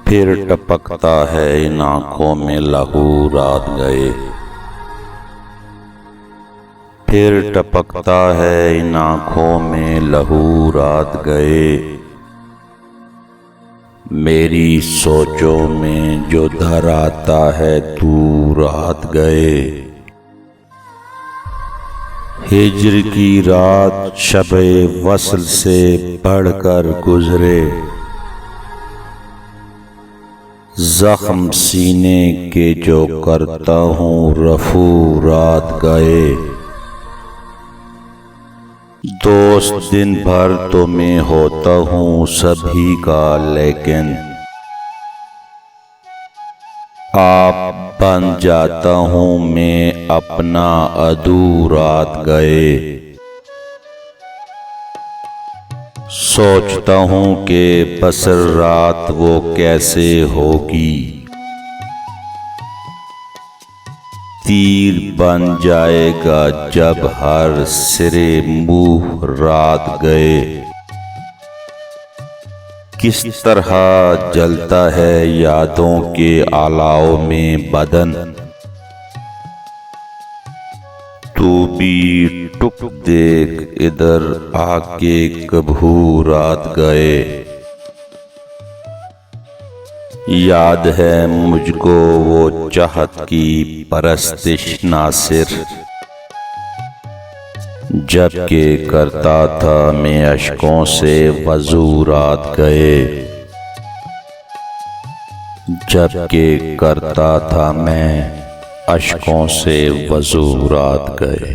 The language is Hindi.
फिर टपकता है इन आँखों में लहू रात गए। फिर टपकता है इन आँखों में लहू रात गए। मेरी सोचों में जो धर आता है तू रात गए। हिज्र की रात शबे वस्ल से बढ़कर गुजरे। जख्म सीने के जो करता हूँ रफू रात गए। दोस्त दिन भर तो मैं होता हूँ सभी का, लेकिन आप बन जाता हूँ मैं अपना अदू रात गए। सोचता हूँ कि बसर रात वो कैसे होगी। तीर बन जाएगा जब हर सिरे मुँह रात गए। किस तरह जलता है यादों के आलाव में बदन। तू भी टुक देख इधर आके कभू रात गए। याद है मुझको वो चाहत की परस्तिश नासिर, जबकि करता था मैं अश्कों से वज़ू रात गए। जबकि करता था मैं अश्कों से वज़ू रात गए।